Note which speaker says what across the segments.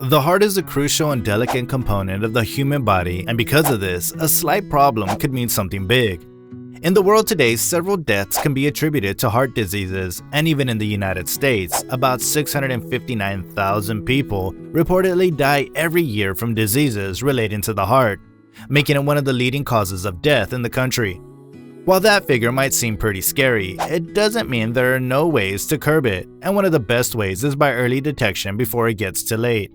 Speaker 1: The heart is a crucial and delicate component of the human body, and because of this, a slight problem could mean something big. In the world today, several deaths can be attributed to heart diseases, and even in the United States, about 659,000 people reportedly die every year from diseases relating to the heart, making it one of the leading causes of death in the country. While that figure might seem pretty scary, it doesn't mean there are no ways to curb it, and one of the best ways is by early detection before it gets too late.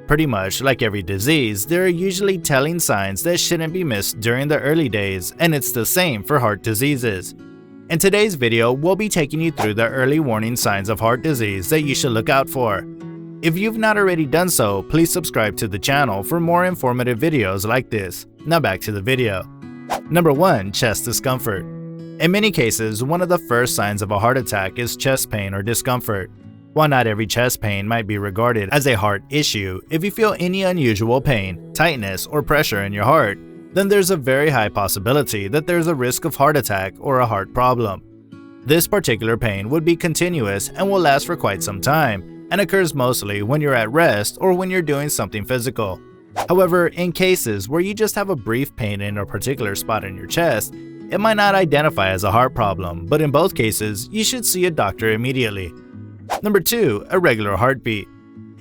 Speaker 1: Pretty much like every disease, there are usually telling signs that shouldn't be missed during the early days, and it's the same for heart diseases. In today's video, we'll be taking you through the early warning signs of heart disease that you should look out for. If you've not already done so, please subscribe to the channel for more informative videos like this. Now back to the video. Number 1. Chest discomfort. In many cases, one of the first signs of a heart attack is chest pain or discomfort. While not every chest pain might be regarded as a heart issue, if you feel any unusual pain, tightness, or pressure in your heart, then there's a very high possibility that there's a risk of heart attack or a heart problem. This particular pain would be continuous and will last for quite some time, and occurs mostly when you're at rest or when you're doing something physical. However, in cases where you just have a brief pain in a particular spot in your chest, it might not identify as a heart problem, but in both cases, you should see a doctor immediately. Number 2. Irregular heartbeat.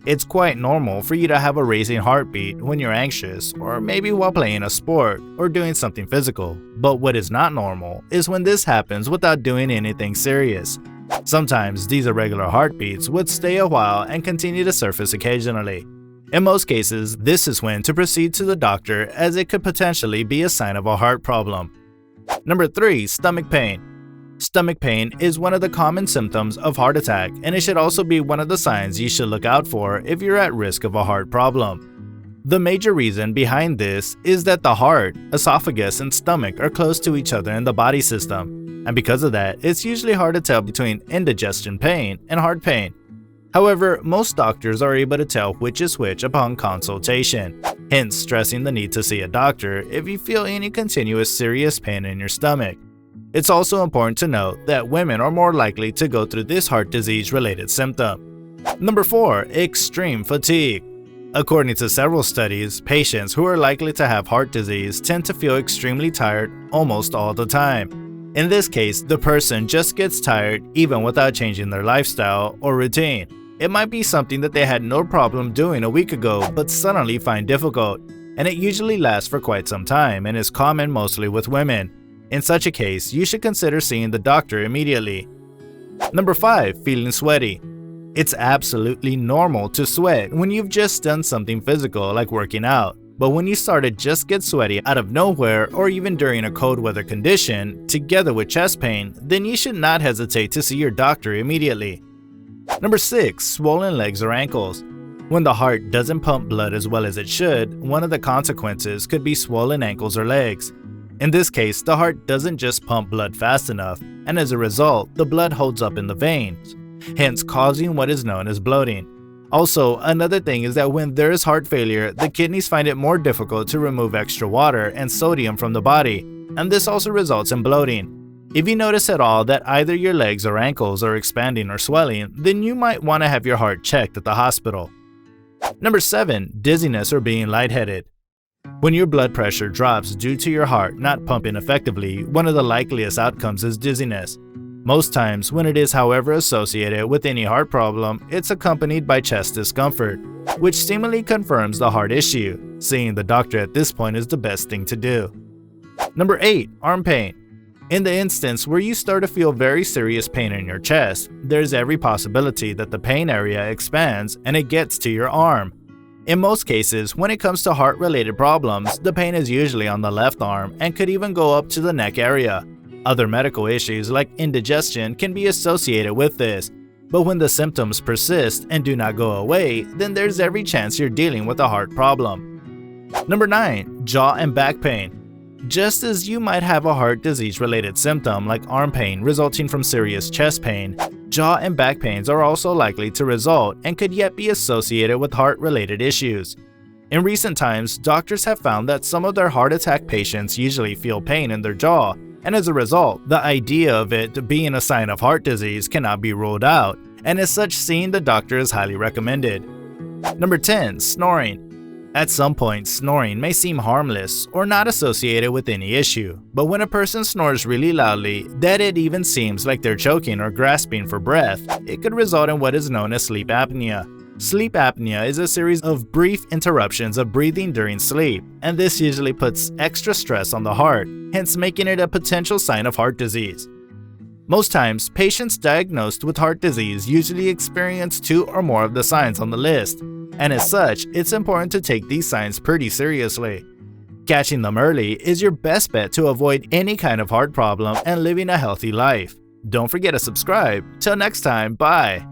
Speaker 1: It's quite normal for you to have a racing heartbeat when you're anxious, or maybe while playing a sport or doing something physical. But what is not normal is when this happens without doing anything serious. Sometimes these irregular heartbeats would stay a while and continue to surface occasionally. In most cases, this is when to proceed to the doctor, as it could potentially be a sign of a heart problem. Number 3. Stomach pain. Stomach pain is one of the common symptoms of heart attack, and it should also be one of the signs you should look out for if you're at risk of a heart problem. The major reason behind this is that the heart, esophagus, and stomach are close to each other in the body system, and because of that, it's usually hard to tell between indigestion pain and heart pain. However, most doctors are able to tell which is which upon consultation, hence stressing the need to see a doctor if you feel any continuous serious pain in your stomach. It's also important to note that women are more likely to go through this heart disease-related symptom. Number 4. Extreme fatigue. According to several studies, patients who are likely to have heart disease tend to feel extremely tired almost all the time. In this case, the person just gets tired even without changing their lifestyle or routine. It might be something that they had no problem doing a week ago but suddenly find difficult, and it usually lasts for quite some time and is common mostly with women. In such a case, you should consider seeing the doctor immediately. Number 5. Feeling sweaty. It's absolutely normal to sweat when you've just done something physical like working out, but when you start to just get sweaty out of nowhere or even during a cold weather condition, together with chest pain, then you should not hesitate to see your doctor immediately. Number 6. Swollen legs or ankles. When the heart doesn't pump blood as well as it should, one of the consequences could be swollen ankles or legs. In this case, the heart doesn't just pump blood fast enough, and as a result, the blood holds up in the veins, hence causing what is known as bloating. Also, another thing is that when there is heart failure, the kidneys find it more difficult to remove extra water and sodium from the body, and this also results in bloating. If you notice at all that either your legs or ankles are expanding or swelling, then you might want to have your heart checked at the hospital. Number 7. Dizziness or being lightheaded. When your blood pressure drops due to your heart not pumping effectively, one of the likeliest outcomes is dizziness. Most times, when it is however associated with any heart problem, it's accompanied by chest discomfort, which seemingly confirms the heart issue. Seeing the doctor at this point is the best thing to do. Number 8. Arm pain. In the instance where you start to feel very serious pain in your chest, there's every possibility that the pain area expands and it gets to your arm. In most cases, when it comes to heart-related problems, the pain is usually on the left arm and could even go up to the neck area. Other medical issues like indigestion can be associated with this, but when the symptoms persist and do not go away, then there's every chance you're dealing with a heart problem. Number 9. Jaw and back pain. Just as you might have a heart disease-related symptom like arm pain resulting from serious chest pain, jaw and back pains are also likely to result and could yet be associated with heart-related issues. In recent times, doctors have found that some of their heart attack patients usually feel pain in their jaw, and as a result, the idea of it being a sign of heart disease cannot be ruled out, and as such, seeing the doctor is highly recommended. Number 10. Snoring. At some point, snoring may seem harmless or not associated with any issue, but when a person snores really loudly that it even seems like they're choking or grasping for breath, it could result in what is known as sleep apnea. Sleep apnea is a series of brief interruptions of breathing during sleep, and this usually puts extra stress on the heart, hence making it a potential sign of heart disease. Most times, patients diagnosed with heart disease usually experience 2 or more of the signs on the list, and as such, it's important to take these signs pretty seriously. Catching them early is your best bet to avoid any kind of heart problem and living a healthy life. Don't forget to subscribe. Till next time, bye!